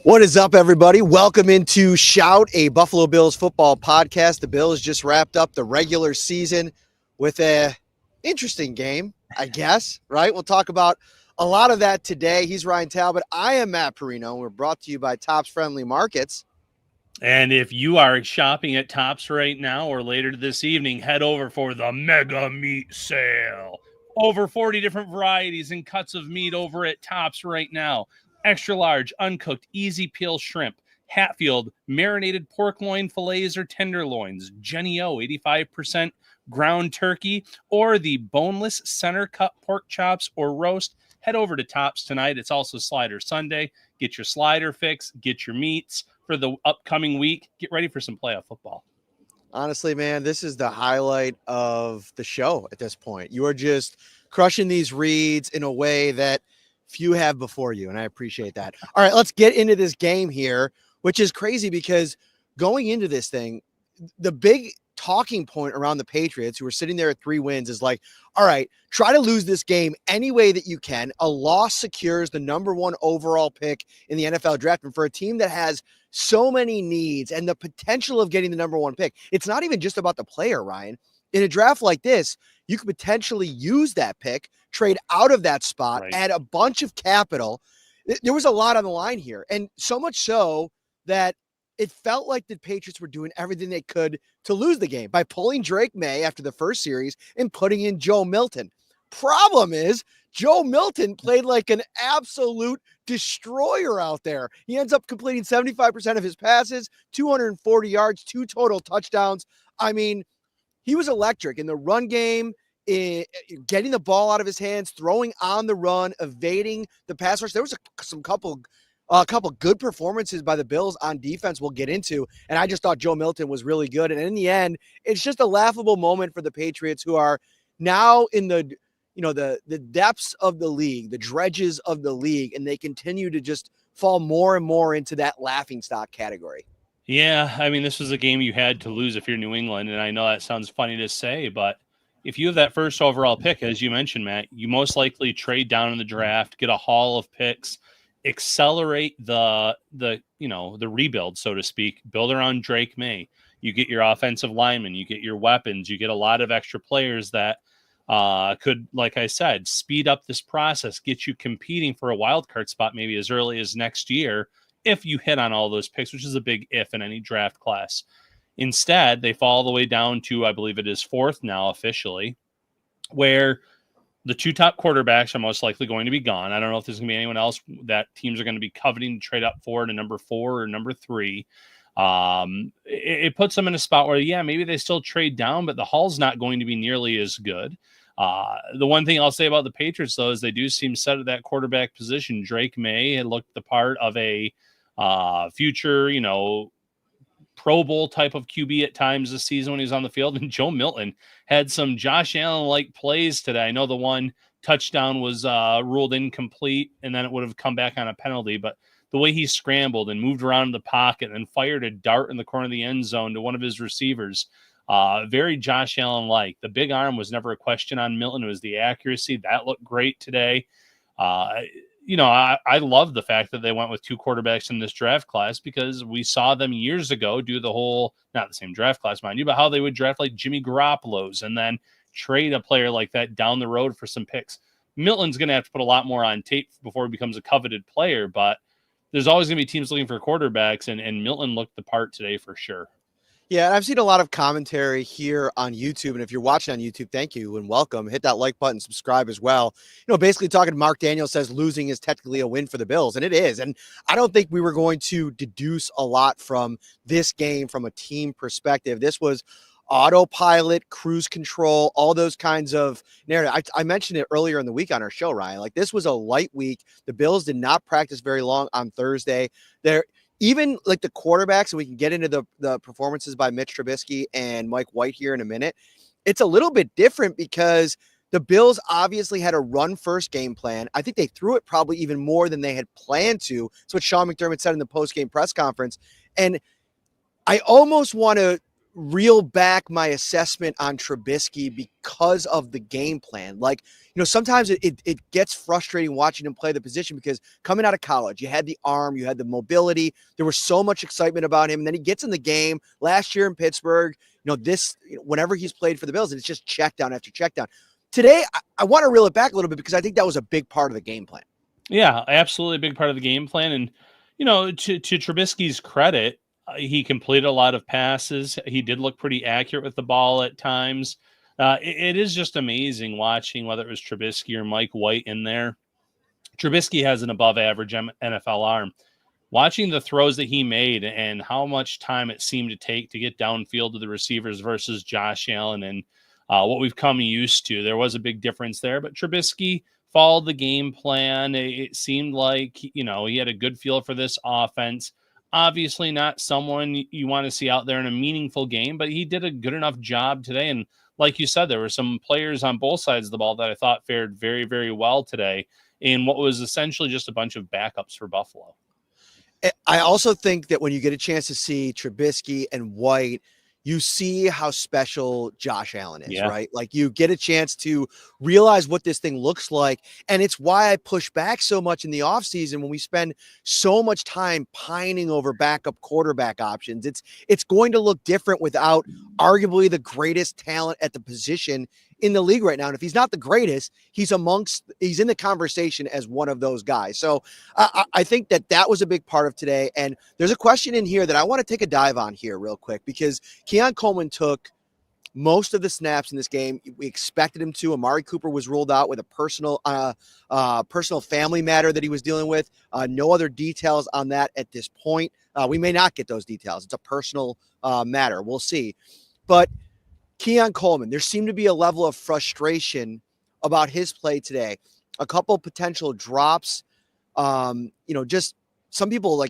What is up, everybody? Welcome into Shout, a Buffalo Bills football podcast. The Bills just wrapped up the regular season with a interesting game, I guess, right? We'll talk about a lot of that today. He's Ryan Talbot. I am Matt Parrino. We're brought to you by Tops Friendly Markets. And if you are shopping at Tops right now or later this evening, head over for the Mega Meat Sale. Over 40 different varieties and cuts of meat over at Tops right now. Extra large, uncooked, easy peel shrimp, Hatfield, marinated pork loin fillets or tenderloins, Jenny O, 85% ground turkey, or the boneless center cut pork chops or roast. Head over to Tops tonight. It's also Slider Sunday. Get your slider fix, get your meats for the upcoming week. Get ready for some playoff football. Honestly, man, this is the highlight of the show at this point. You are just crushing these reads in a way that few have before you, and I appreciate that. All right, let's get into this game here, which is crazy because going into this thing, the big talking point around the Patriots, who are sitting there at 3 wins, is like, all right, try to lose this game any way that you can. A loss secures the #1 overall pick in the NFL draft. And for a team that has so many needs and the potential of getting the #1 pick, it's not even just about the player, Ryan. In a draft like this, you could potentially use that pick, trade out of that spot, Right. add a bunch of capital. There was a lot on the line here. And so much so that it felt like the Patriots were doing everything they could to lose the game by pulling Drake May after the first series and putting in Joe Milton. Problem is, Joe Milton played like an absolute destroyer out there. He ends up completing 75% of his passes, 240 yards, 2 total touchdowns. I mean, he was electric in the run game, getting the ball out of his hands, throwing on the run, evading the pass rush. There was a couple good performances by the Bills on defense we'll get into, and I just thought Joe Milton was really good. And in the end, it's just a laughable moment for the Patriots, who are now in the depths of the league, the dredges of the league, and they continue to just fall more and more into that laughingstock category. Yeah, I mean, this was a game you had to lose if you're New England, and I know that sounds funny to say, but if you have that first overall pick, as you mentioned, Matt, you most likely trade down in the draft, get a haul of picks, accelerate the rebuild, so to speak, build around Drake May. You get your offensive linemen, you get your weapons, you get a lot of extra players that could, like I said, speed up this process, get you competing for a wild card spot maybe as early as next year if you hit on all those picks, which is a big if in any draft class. Instead, they fall all the way down to, I believe it is 4th now officially, where the 2 top quarterbacks are most likely going to be gone. I don't know if there's going to be anyone else that teams are going to be coveting to trade up for to number 4 or number 3. It puts them in a spot where, yeah, maybe they still trade down, but the haul's not going to be nearly as good. The one thing I'll say about the Patriots, though, is they do seem set at that quarterback position. Drake May had looked the part of a future, Pro Bowl type of QB at times this season when he was on the field. And Joe Milton had some Josh Allen-like plays today. I know the one touchdown was ruled incomplete, and then it would have come back on a penalty. But the way he scrambled and moved around in the pocket and fired a dart in the corner of the end zone to one of his receivers, very Josh Allen-like. The big arm was never a question on Milton. It was the accuracy. That looked great today. I love the fact that they went with 2 quarterbacks in this draft class, because we saw them years ago do the whole, not the same draft class, mind you, but how they would draft like Jimmy Garoppolo's and then trade a player like that down the road for some picks. Milton's going to have to put a lot more on tape before he becomes a coveted player, but there's always going to be teams looking for quarterbacks, and Milton looked the part today for sure. Yeah, and I've seen a lot of commentary here on YouTube, and if you're watching on YouTube, thank you and welcome. Hit that like button, subscribe as well. Basically talking, Mark Daniels says losing is technically a win for the Bills, and it is. And I don't think we were going to deduce a lot from this game from a team perspective. This was autopilot, cruise control, all those kinds of narrative. I mentioned it earlier in the week on our show, Ryan. Like, this was a light week. The Bills did not practice very long on Thursday. Even like the quarterbacks, and we can get into the performances by Mitch Trubisky and Mike White here in a minute. It's a little bit different because the Bills obviously had a run-first game plan. I think they threw it probably even more than they had planned to. That's what Sean McDermott said in the post-game press conference. And I almost want to reel back my assessment on Trubisky because of the game plan. Like, sometimes it gets frustrating watching him play the position because coming out of college, you had the arm, you had the mobility. There was so much excitement about him. And then he gets in the game last year in Pittsburgh. Whenever he's played for the Bills, it's just check down after check down. Today, I want to reel it back a little bit because I think that was a big part of the game plan. Yeah, absolutely a big part of the game plan. And, to Trubisky's credit, he completed a lot of passes. He did look pretty accurate with the ball at times. It is just amazing watching whether it was Trubisky or Mike White in there. Trubisky has an above average NFL arm. Watching the throws that he made and how much time it seemed to take to get downfield to the receivers versus Josh Allen and what we've come used to, there was a big difference there. But Trubisky followed the game plan. It seemed like, he had a good feel for this offense. Obviously not someone you want to see out there in a meaningful game, but he did a good enough job today. And like you said, there were some players on both sides of the ball that I thought fared very, very well today in what was essentially just a bunch of backups for Buffalo. I also think that when you get a chance to see Trubisky and White, you see how special Josh Allen is, right? Like you get a chance to realize what this thing looks like. And it's why I push back so much in the offseason when we spend so much time pining over backup quarterback options. It's going to look different without arguably the greatest talent at the position in the league right now. And if he's not the greatest, he's in the conversation as one of those guys. So I think that was a big part of today. And there's a question in here that I want to take a dive on here real quick, because Keon Coleman took most of the snaps in this game. We expected him to. Amari Cooper was ruled out with a personal family matter that he was dealing with. No other details on that at this point. We may not get those details. It's a personal matter. We'll see. But Keon Coleman, there seemed to be a level of frustration about his play today. A couple potential drops. Just some people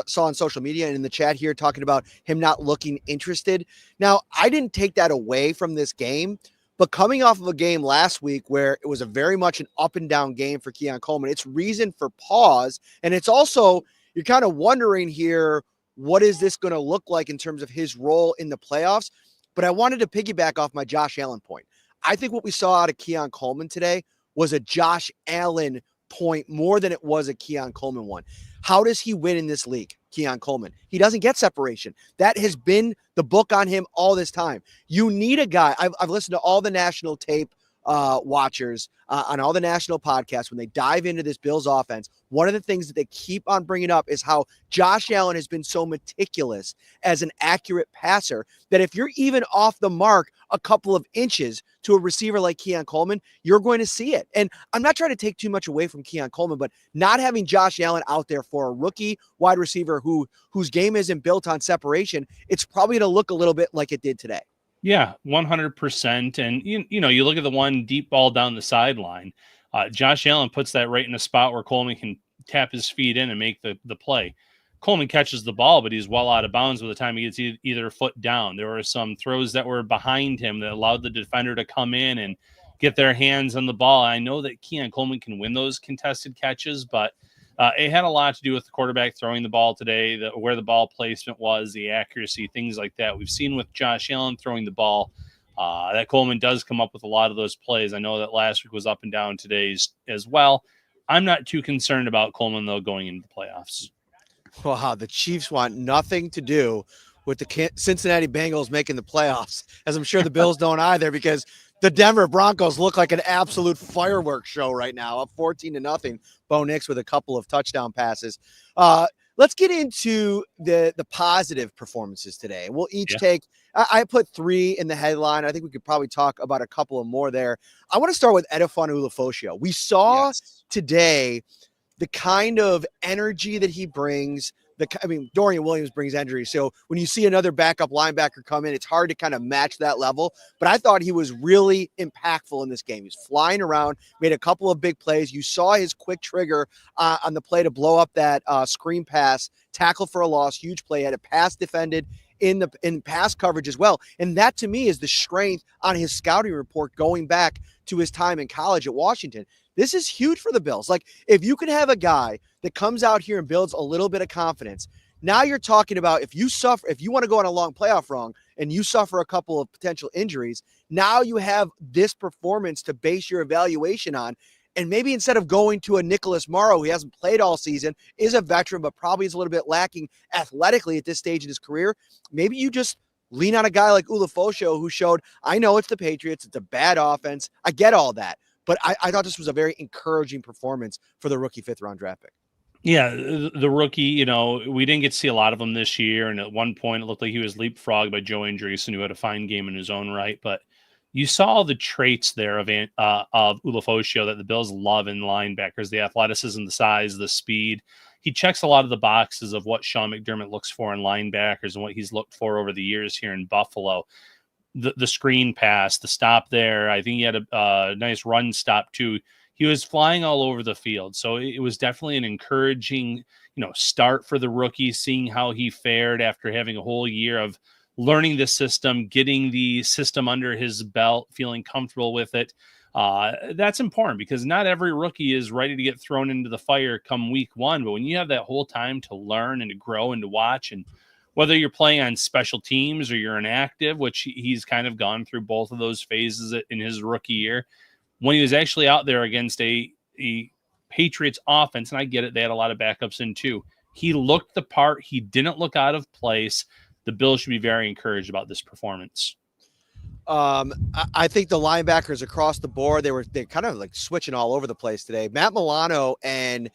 saw on social media and in the chat here talking about him not looking interested. Now, I didn't take that away from this game, but coming off of a game last week where it was a very much an up and down game for Keon Coleman, it's reason for pause. And it's also, you're kind of wondering here, what is this going to look like in terms of his role in the playoffs? But I wanted to piggyback off my Josh Allen point. I think what we saw out of Keon Coleman today was a Josh Allen point more than it was a Keon Coleman one. How does he win in this league, Keon Coleman? He doesn't get separation. That has been the book on him all this time. You need a guy. I've listened to all the national tape watchers on all the national podcasts when they dive into this Bills offense. One of the things that they keep on bringing up is how Josh Allen has been so meticulous as an accurate passer that if you're even off the mark a couple of inches to a receiver like Keon Coleman, you're going to see it. And I'm not trying to take too much away from Keon Coleman, but not having Josh Allen out there for a rookie wide receiver whose game isn't built on separation, it's probably going to look a little bit like it did today. Yeah, 100%. And, you look at the one deep ball down the sideline. Josh Allen puts that right in a spot where Coleman can tap his feet in and make the play. Coleman catches the ball, but he's well out of bounds by the time he gets either foot down. There were some throws that were behind him that allowed the defender to come in and get their hands on the ball. I know that Keon Coleman can win those contested catches, but it had a lot to do with the quarterback throwing the ball today, where the ball placement was, the accuracy, things like that. We've seen with Josh Allen throwing the ball that Coleman does come up with a lot of those plays. I know that last week was up and down today's as well. I'm not too concerned about Coleman, though, going into the playoffs. Wow, the Chiefs want nothing to do with the Cincinnati Bengals making the playoffs, as I'm sure the Bills don't either, because the Denver Broncos look like an absolute fireworks show right now, up 14-0. Bo Nix with a couple of touchdown passes. Let's get into the positive performances today. We'll each take – I put 3 in the headline. I think we could probably talk about a couple of more there. I want to start with Edifon Ulufosio. We saw today the kind of energy that he brings. Dorian Williams brings energy. So when you see another backup linebacker come in, it's hard to kind of match that level. But I thought he was really impactful in this game. He's flying around, made a couple of big plays. You saw his quick trigger on the play to blow up that screen pass, tackle for a loss, huge play. Had a pass defended in pass coverage as well. And that to me is the strength on his scouting report going back to his time in college at Washington. This is huge for the Bills. Like, if you can have a guy that comes out here and builds a little bit of confidence, Now you're talking about if you want to go on a long playoff run and you suffer a couple of potential injuries, now you have this performance to base your evaluation on. And maybe instead of going to a Nicholas Morrow, who hasn't played all season, is a veteran, but probably is a little bit lacking athletically at this stage in his career, maybe you just lean on a guy like Ulafosho, who showed, I know it's the Patriots, it's a bad offense. I get all that. But I thought this was a very encouraging performance for the rookie 5th-round draft pick. Yeah, the rookie, we didn't get to see a lot of him this year. And at one point, it looked like he was leapfrogged by Joe Andreessen, who had a fine game in his own right. But you saw the traits there of Ulafosho that the Bills love in linebackers: the athleticism, the size, the speed. He checks a lot of the boxes of what Sean McDermott looks for in linebackers and what he's looked for over the years here in Buffalo. The screen pass, the stop there. I think he had a nice run stop too. He was flying all over the field. So it was definitely an encouraging, start for the rookie, seeing how he fared after having a whole year of learning the system, getting the system under his belt, feeling comfortable with it. That's important because not every rookie is ready to get thrown into the fire come week one. But when you have that whole time to learn and to grow and to watch, and whether you're playing on special teams or you're inactive, which he's kind of gone through both of those phases in his rookie year, when he was actually out there against a Patriots offense, and I get it, they had a lot of backups in too, he looked the part. He didn't look out of place. The Bills should be very encouraged about this performance. I think the linebackers across the board, they're kind of like switching all over the place today. Matt Milano and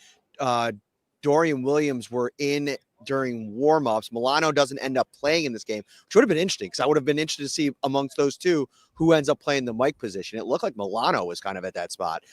Dorian Williams were in during warmups. Milano doesn't end up playing in this game, which would have been interesting because I would have been interested to see amongst those two who ends up playing the Mike position. It looked like Milano was kind of at that spot.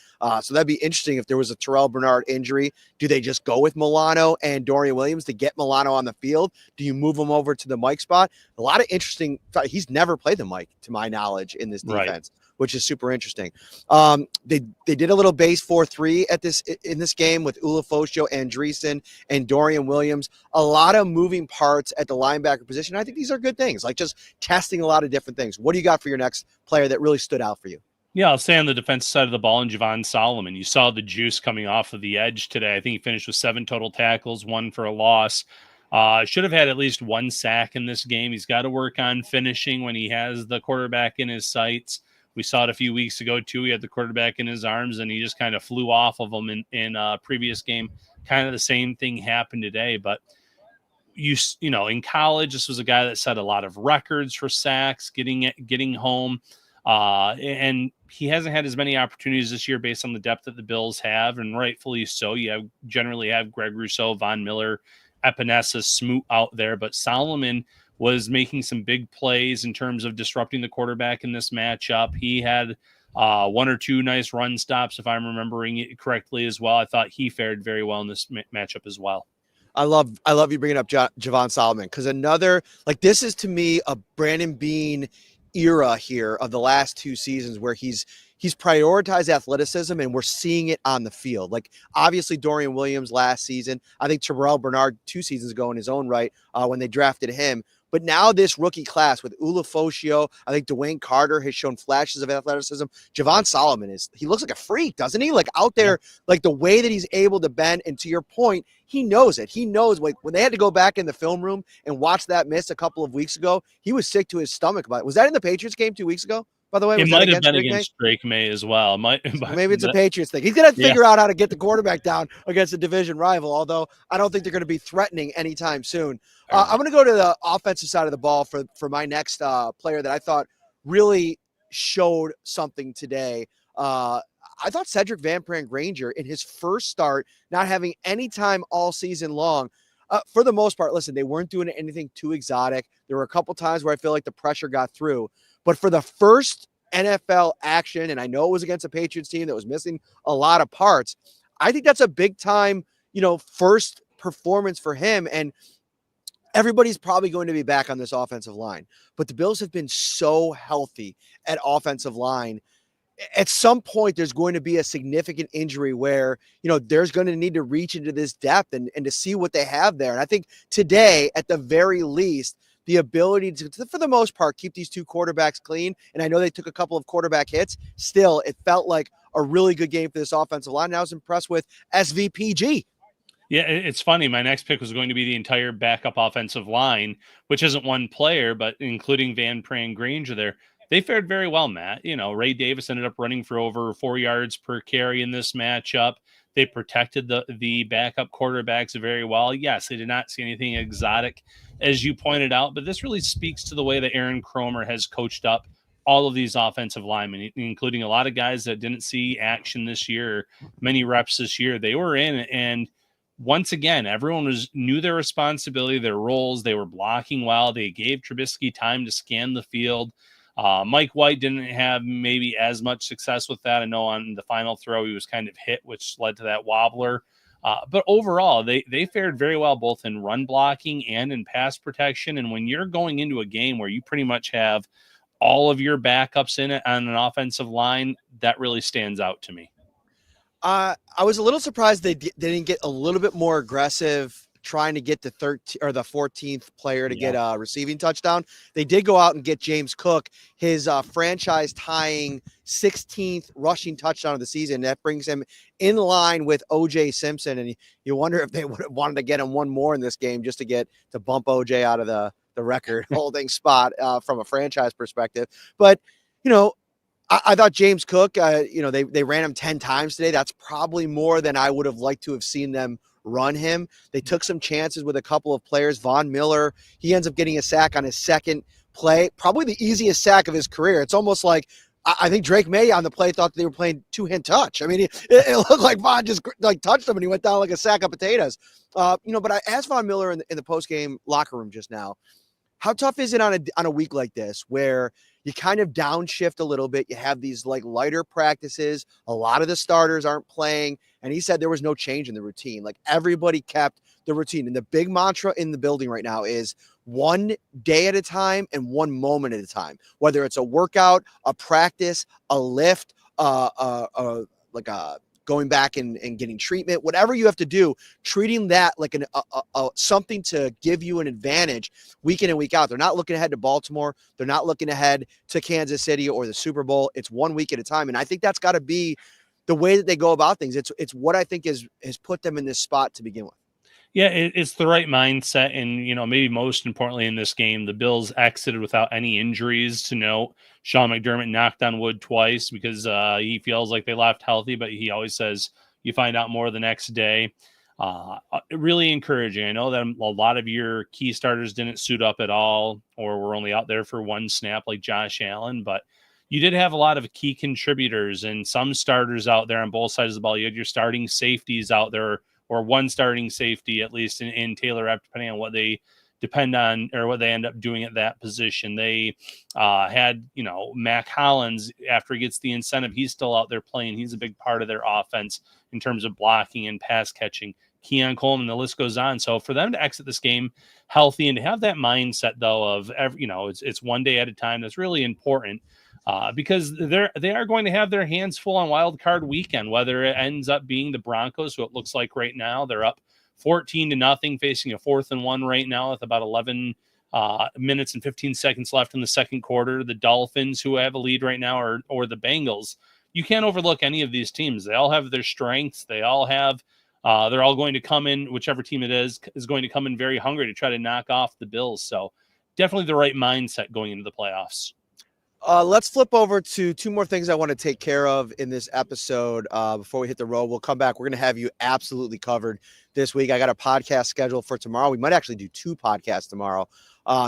So that'd be interesting if there was a Terrell Bernard injury. Do they just go with Milano and Dorian Williams to get Milano on the field? Do you move him over to the Mike spot? A lot of interesting. He's never played the Mike, to my knowledge, in this defense. Right. Which is super interesting. They did a little base 4-3 in this game with Ulafosho, Andreessen, and Dorian Williams. A lot of moving parts at the linebacker position. I think these are good things, like just testing a lot of different things. What do you got for your next player that really stood out for you? Yeah, I'll say on the defensive side of the ball, and Javon Solomon. You saw the juice coming off of the edge today. I think he finished with 7 total tackles, 1 for a loss. Should have had at least 1 sack in this game. He's got to work on finishing when he has the quarterback in his sights. We saw it a few weeks ago, too. He had the quarterback in his arms, and he just kind of flew off of him in a previous game. Kind of the same thing happened today. But, in college, this was a guy that set a lot of records for sacks, getting home. And he hasn't had as many opportunities this year based on the depth that the Bills have, and rightfully so. You generally have Greg Rousseau, Von Miller, Epinesa, Smoot out there. But Solomon was making some big plays in terms of disrupting the quarterback in this matchup. He had 1 or 2 nice run stops, if I'm remembering it correctly as well. I thought he fared very well in this matchup as well. I love you bringing up Javon Solomon, because this is to me a Brandon Beane era here of the last 2 seasons where he's prioritized athleticism, and we're seeing it on the field. Like, obviously Dorian Williams last season, I think Terrell Bernard 2 seasons ago in his own right when they drafted him. But now this rookie class with Ulafosho, I think Dwayne Carter has shown flashes of athleticism. Javon Solomon he looks like a freak, doesn't he? Like out there, like the way that he's able to bend. And to your point, he knows it. He knows, like, when they had to go back in the film room and watch that miss a couple of weeks ago, he was sick to his stomach about it. Was that in the Patriots game 2 weeks ago? By the way, it might have been against Drake May as well. Maybe it's a Patriots thing. He's going to figure out how to get the quarterback down against a division rival, although I don't think they're going to be threatening anytime soon. I'm going to go to the offensive side of the ball for my next player that I thought really showed something today. I thought Cedric Van Pran-Granger, in his first start, not having any time all season long, for the most part, listen, they weren't doing anything too exotic. There were a couple times where I feel like the pressure got through. But for the first NFL action, and I know it was against a Patriots team that was missing a lot of parts, I think that's a big time, first performance for him. And everybody's probably going to be back on this offensive line. But the Bills have been so healthy at offensive line. At some point, there's going to be a significant injury where, there's going to need to reach into this depth and to see what they have there. And I think today, at the very least, the ability to, for the most part, keep these 2 quarterbacks clean. And I know they took a couple of quarterback hits. Still, it felt like a really good game for this offensive line. And I was impressed with SVPG. Yeah, it's funny. My next pick was going to be the entire backup offensive line, which isn't one player, but including Van Pran Granger there. They fared very well, Matt. Ray Davis ended up running for over 4 yards per carry in this matchup. They protected the backup quarterbacks very well. Yes, they did not see anything exotic, as you pointed out, but this really speaks to the way that Aaron Kromer has coached up all of these offensive linemen, including a lot of guys that didn't see action this year, many reps this year. They were in, and once again, everyone knew their responsibility, their roles. They were blocking well. They gave Trubisky time to scan the field. Mike White didn't have maybe as much success with that. I know on the final throw he was kind of hit, which led to that wobbler. But overall, they fared very well both in run blocking and in pass protection. And when you're going into a game where you pretty much have all of your backups in it on an offensive line, that really stands out to me. I was a little surprised they didn't get a little bit more aggressive trying to get the 13th or the 14th player to get a receiving touchdown. They did go out and get James Cook, his franchise tying 16th rushing touchdown of the season. That brings him in line with OJ Simpson. And you wonder if they would have wanted to get him one more in this game just to bump OJ out of the record holding spot from a franchise perspective. But, I thought James Cook, they ran him 10 times today. That's probably more than I would have liked to have seen them run him. They took some chances with a couple of players. Von Miller, he ends up getting a sack on his second play, probably the easiest sack of his career. It's almost like I think Drake May on the play thought they were playing two-hand touch. I mean, it looked like Von just touched him and he went down like a sack of potatoes. But I asked Von Miller in the post-game locker room just now, how tough is it on a week like this where you kind of downshift a little bit? You have these like lighter practices. A lot of the starters aren't playing. And he said there was no change in the routine. Like everybody kept the routine. And the big mantra in the building right now is one day at a time and one moment at a time, whether it's a workout, a practice, a lift, like a going back and getting treatment, whatever you have to do, treating that like something to give you an advantage week in and week out. They're not looking ahead to Baltimore. They're not looking ahead to Kansas City or the Super Bowl. It's 1 week at a time. And I think that's got to be the way that they go about things. It's what I think has put them in this spot to begin with. Yeah, it's the right mindset. And, maybe most importantly in this game, the Bills exited without any injuries to note. Sean McDermott knocked on wood twice because he feels like they left healthy, but he always says you find out more the next day. Really encouraging. I know that a lot of your key starters didn't suit up at all or were only out there for one snap like Josh Allen, but you did have a lot of key contributors and some starters out there on both sides of the ball. You had your starting safeties out there, or one starting safety, at least in Taylor Rapp, depending on what they depend on or what they end up doing at that position. They had, Mac Hollins, after he gets the incentive, he's still out there playing. He's a big part of their offense in terms of blocking and pass catching. Keon Coleman, the list goes on. So for them to exit this game healthy and to have that mindset, though, of it's one day at a time, that's really important. Because they are going to have their hands full on wild card weekend, whether it ends up being the Broncos, who it looks like right now they're up 14-0, facing a 4th and 1 right now with about 11 minutes and 15 seconds left in the second quarter. The Dolphins, who have a lead right now, or the Bengals. You can't overlook any of these teams. They all have their strengths. They all have. They're all going to come in, whichever team it is going to come in very hungry to try to knock off the Bills. So definitely the right mindset going into the playoffs. Let's flip over to two more things I want to take care of in this episode before we hit the road. We'll come back. We're going to have you absolutely covered this week. I got a podcast scheduled for tomorrow. We might actually do 2 podcasts tomorrow,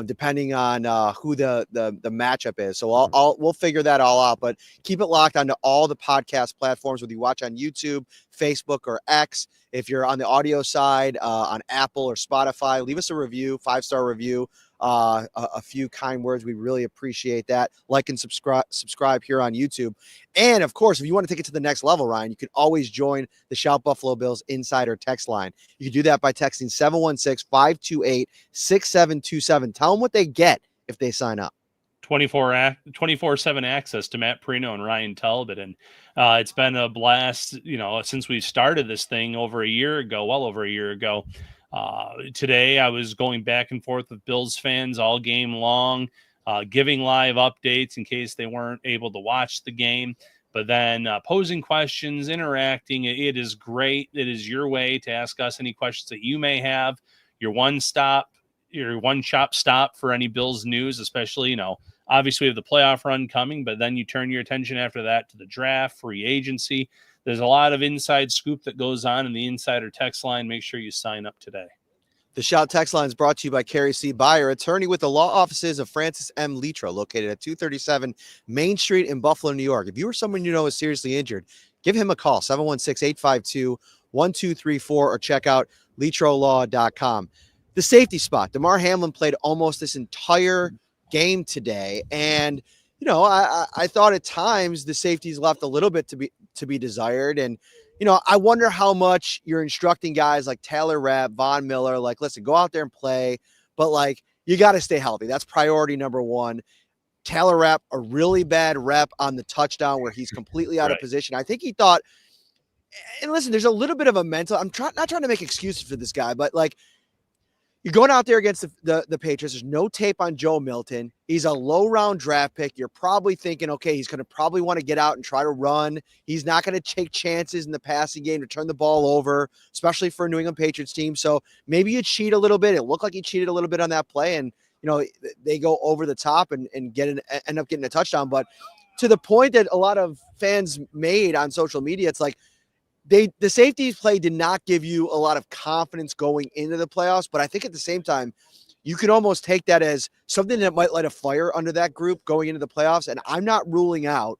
depending on who the matchup is. So we'll figure that all out. But keep it locked onto all the podcast platforms, whether you watch on YouTube, Facebook, or X. If you're on the audio side, on Apple or Spotify, leave us a review, 5-star review. A few kind words. We really appreciate that. Like and subscribe here on YouTube. And of course, if you want to take it to the next level, Ryan, you can always join the Shout Buffalo Bills Insider text line. You can do that by texting 716-528-6727. Tell them what they get if they sign up. 24/7 access to Matt Parrino and Ryan Talbot. And it's been a blast, since we started this thing well over a year ago. Today, I was going back and forth with Bills fans all game long, giving live updates in case they weren't able to watch the game. But then posing questions, interacting, it is great. It is your way to ask us any questions that you may have. Your one-shop stop for any Bills news, especially, obviously we have the playoff run coming, but then you turn your attention after that to the draft, free agency. There's a lot of inside scoop that goes on in the insider text line. Make sure you sign up today. The Shout text line is brought to you by Carrie C. Byer, attorney with the law offices of Francis M. Litro, located at 237 Main Street in Buffalo, New York. If you or someone you know is seriously injured, give him a call, 716-852-1234, or check out litrolaw.com. The safety spot. Damar Hamlin played almost this entire game today, and I thought at times the safeties left a little bit to be desired, and I wonder how much you're instructing guys like Taylor Rapp, Von Miller, like, listen, go out there and play, but like, you got to stay healthy. That's priority number one. Taylor Rapp, a really bad rep on the touchdown where he's completely out of position. I think he thought, and listen, there's a little bit of a mental, not trying to make excuses for this guy, but like, you're going out there against the Patriots. There's no tape on Joe Milton. He's a low-round draft pick. You're probably thinking, okay, he's going to probably want to get out and try to run. He's not going to take chances in the passing game to turn the ball over, especially for a New England Patriots team. So maybe you cheat a little bit. It looked like he cheated a little bit on that play, and they go over the top and end up getting a touchdown. But to the point that a lot of fans made on social media, it's like, the safeties play did not give you a lot of confidence going into the playoffs, but I think at the same time, you can almost take that as something that might light a fire under that group going into the playoffs. And I'm not ruling out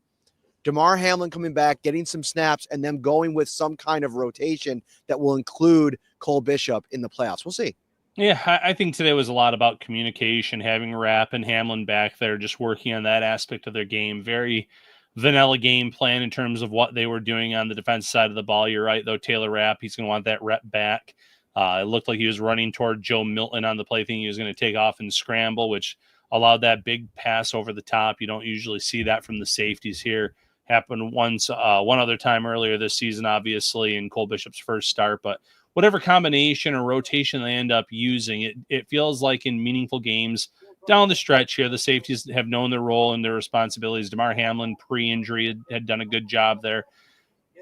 Damar Hamlin coming back, getting some snaps, and them going with some kind of rotation that will include Cole Bishop in the playoffs. We'll see. Yeah, I think today was a lot about communication, having Rapp and Hamlin back there, just working on that aspect of their game. Very vanilla game plan in terms of what they were doing on the defense side of the ball. You're right, though. Taylor Rapp, he's going to want that rep back. It looked like he was running toward Joe Milton on the play, thinking he was going to take off and scramble, which allowed that big pass over the top. You don't usually see that from the safeties here. Happened once, one other time earlier this season, obviously, in Cole Bishop's first start. But whatever combination or rotation they end up using, it feels like in meaningful games down the stretch here, the safeties have known their role and their responsibilities. Damar Hamlin, pre-injury, had done a good job there.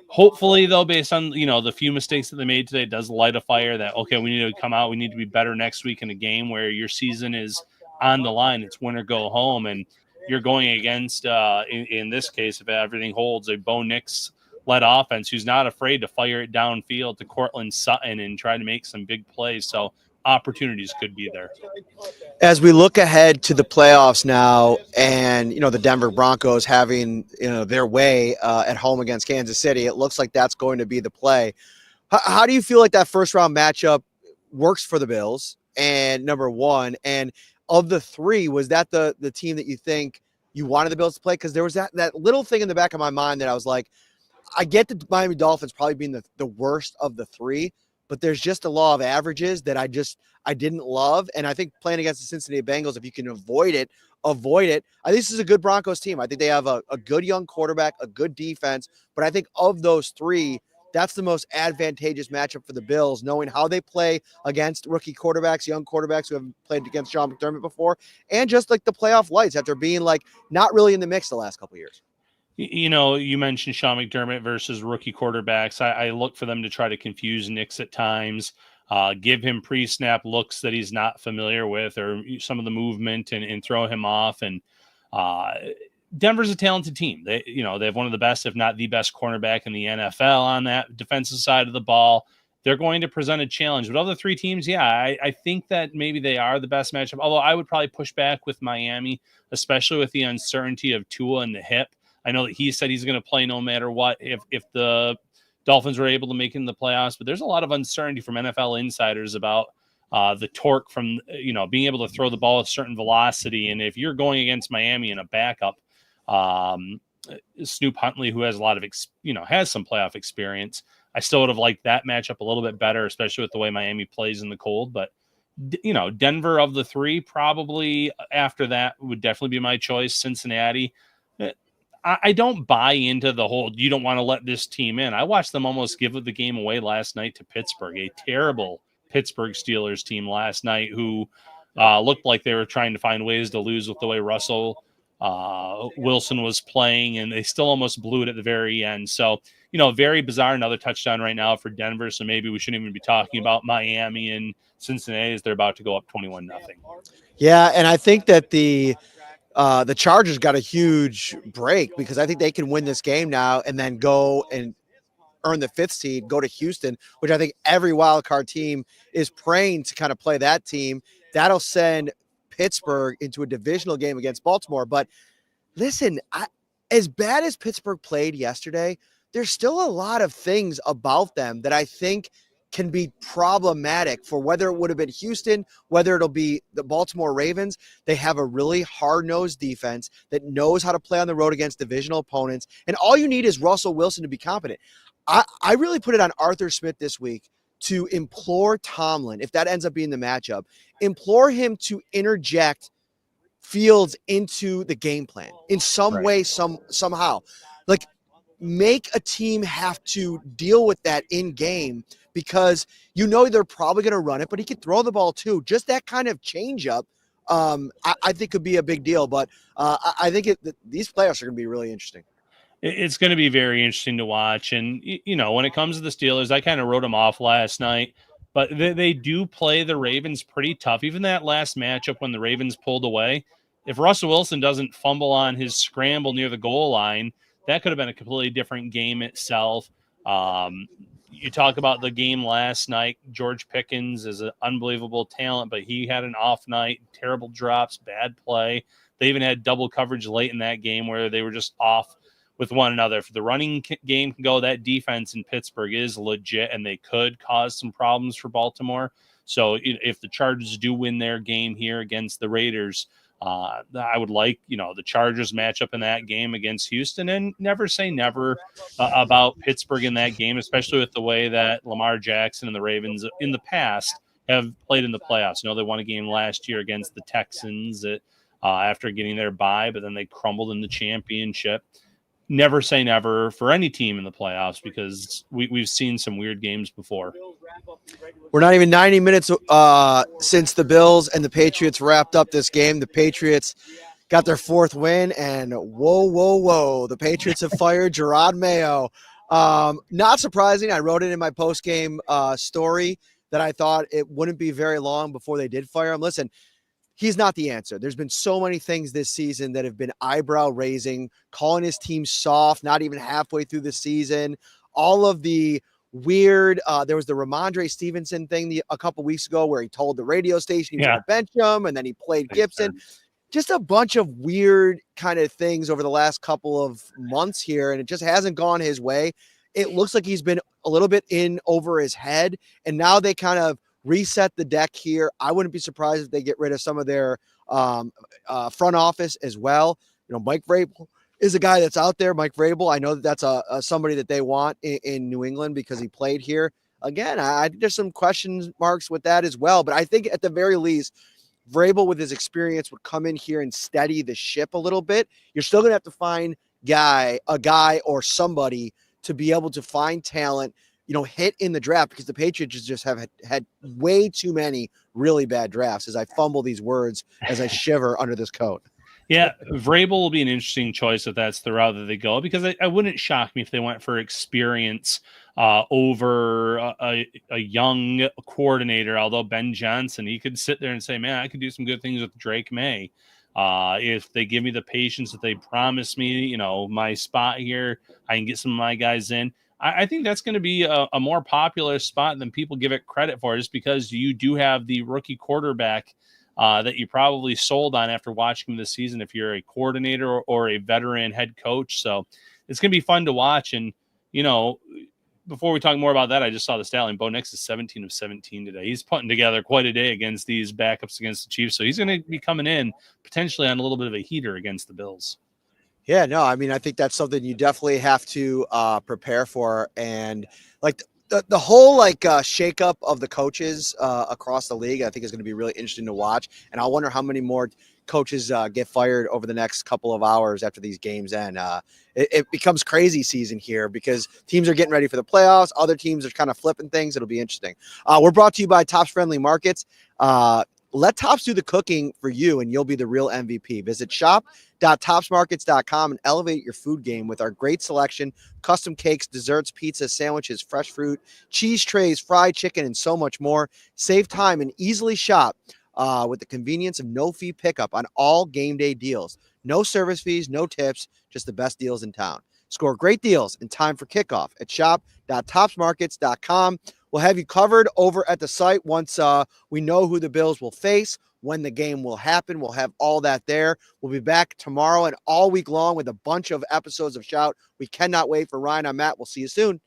Hopefully, though, based on the few mistakes that they made today, it does light a fire that, okay, we need to come out. We need to be better next week in a game where your season is on the line. It's win or go home, and you're going against, in this case, if everything holds, a Bo Nix-led offense who's not afraid to fire it downfield to Cortland Sutton and try to make some big plays. So opportunities could be there. As we look ahead to the playoffs now, and the Denver Broncos having their way at home against Kansas City, it looks like that's going to be the play. How do you feel like that first round matchup works for the Bills? And number one, and of the three, was that the team that you think you wanted the Bills to play? Because there was that little thing in the back of my mind that I was like, I get the Miami Dolphins probably being the worst of the three, but there's just a law of averages that I didn't love. And I think playing against the Cincinnati Bengals, if you can avoid it. I think this is a good Broncos team. I think they have a good young quarterback, a good defense. But I think of those three, that's the most advantageous matchup for the Bills, knowing how they play against rookie quarterbacks, young quarterbacks who haven't played against Sean McDermott before, and just like the playoff lights after being like not really in the mix the last couple of years. You mentioned Sean McDermott versus rookie quarterbacks. I look for them to try to confuse Nix at times, give him pre-snap looks that he's not familiar with, or some of the movement and throw him off. And Denver's a talented team. They have one of the best, if not the best, cornerback in the NFL on that defensive side of the ball. They're going to present a challenge. But of the three teams, I think that maybe they are the best matchup. Although I would probably push back with Miami, especially with the uncertainty of Tua and the hip. I know that he said he's going to play no matter what if the Dolphins were able to make it in the playoffs, but there's a lot of uncertainty from NFL insiders about the torque from, being able to throw the ball at a certain velocity. And if you're going against Miami in a backup, Snoop Huntley, who has a lot of, has some playoff experience, I still would have liked that matchup a little bit better, especially with the way Miami plays in the cold. But, Denver of the three, probably after that would definitely be my choice. Cincinnati. I don't buy into the whole, you don't want to let this team in. I watched them almost give the game away last night to Pittsburgh, a terrible Pittsburgh Steelers team last night who looked like they were trying to find ways to lose with the way Russell Wilson was playing, and they still almost blew it at the very end. So, very bizarre. Another touchdown right now for Denver. So maybe we shouldn't even be talking about Miami and Cincinnati as they're about to go up 21-0. Yeah, and I think that the Chargers got a huge break because I think they can win this game now and then go and earn the 5th seed, go to Houston, which I think every wild card team is praying to kind of play that team. That'll send Pittsburgh into a divisional game against Baltimore. But listen, as bad as Pittsburgh played yesterday, there's still a lot of things about them that I think can be problematic for whether it would have been Houston, whether it'll be the Baltimore Ravens. They have a really hard-nosed defense that knows how to play on the road against divisional opponents. And all you need is Russell Wilson to be competent. I really put it on Arthur Smith this week to implore Tomlin, if that ends up being the matchup, implore him to interject Fields into the game plan in some way, somehow. Like, make a team have to deal with that in game because they're probably going to run it, but he could throw the ball too. Just that kind of change up, I think could be a big deal. But I think these playoffs are going to be really interesting. It's going to be very interesting to watch. And, when it comes to the Steelers, I kind of wrote them off last night, but they do play the Ravens pretty tough. Even that last matchup when the Ravens pulled away, if Russell Wilson doesn't fumble on his scramble near the goal line, that could have been a completely different game itself. You talk about the game last night. George Pickens is an unbelievable talent, but he had an off night, terrible drops, bad play. They even had double coverage late in that game where they were just off with one another. If the running game can go, that defense in Pittsburgh is legit, and they could cause some problems for Baltimore. So if the Chargers do win their game here against the Raiders, I would like, the Chargers matchup in that game against Houston, and never say never about Pittsburgh in that game, especially with the way that Lamar Jackson and the Ravens in the past have played in the playoffs. They won a game last year against the Texans after getting their bye, but then they crumbled in the championship. Never say never for any team in the playoffs because we've seen some weird games before. We're not even 90 minutes since the Bills and the Patriots wrapped up this game. The Patriots got their 4th win, and whoa. The Patriots have fired Gerard Mayo. Not surprising. I wrote it in my postgame story that I thought it wouldn't be very long before they did fire him. Listen, he's not the answer. There's been so many things this season that have been eyebrow raising, calling his team soft, not even halfway through the season. All of the weird, there was the Ramondre Stevenson thing a couple weeks ago where he told the radio station he was going to bench him, and then he played Gibson. Just a bunch of weird kind of things over the last couple of months here, and it just hasn't gone his way. It looks like he's been a little bit in over his head, and now they kind of reset the deck here. I wouldn't be surprised if they get rid of some of their front office as well. Mike Vrabel is a guy that's out there. Mike Vrabel, I know that's somebody that they want in New England because he played here. Again, I think there's some question marks with that as well. But I think at the very least, Vrabel with his experience would come in here and steady the ship a little bit. You're still going to have to find a guy or somebody to be able to find talent, hit in the draft, because the Patriots just have had way too many really bad drafts as I fumble these words as I shiver under this coat. Yeah, Vrabel will be an interesting choice if that's the route that they go, because I wouldn't shock me if they went for experience over a young coordinator, although Ben Johnson, he could sit there and say, man, I could do some good things with Drake May. If they give me the patience that they promise me, my spot here, I can get some of my guys in. I think that's going to be a more popular spot than people give it credit for, just because you do have the rookie quarterback that you probably sold on after watching this season if you're a coordinator or a veteran head coach. So it's going to be fun to watch. And, before we talk more about that, I just saw the stallion. Bo Nix is 17 of 17 today. He's putting together quite a day against these backups against the Chiefs. So he's going to be coming in potentially on a little bit of a heater against the Bills. Yeah, no, I mean, I think that's something you definitely have to prepare for. And like the whole shakeup of the coaches across the league, I think is going to be really interesting to watch. And I wonder how many more coaches get fired over the next couple of hours after these games end. It becomes crazy season here because teams are getting ready for the playoffs. Other teams are kind of flipping things. It'll be interesting. We're brought to you by Tops Friendly Markets. Let Tops do the cooking for you, and you'll be the real MVP. Visit shop.topsmarkets.com and elevate your food game with our great selection, custom cakes, desserts, pizzas, sandwiches, fresh fruit, cheese trays, fried chicken, and so much more. Save time and easily shop with the convenience of no-fee pickup on all game day deals. No service fees, no tips, just the best deals in town. Score great deals in time for kickoff at shop.topsmarkets.com. We'll have you covered over at the site once we know who the Bills will face, when the game will happen. We'll have all that there. We'll be back tomorrow and all week long with a bunch of episodes of Shout. We cannot wait. For Ryan, I'm Matt. We'll see you soon.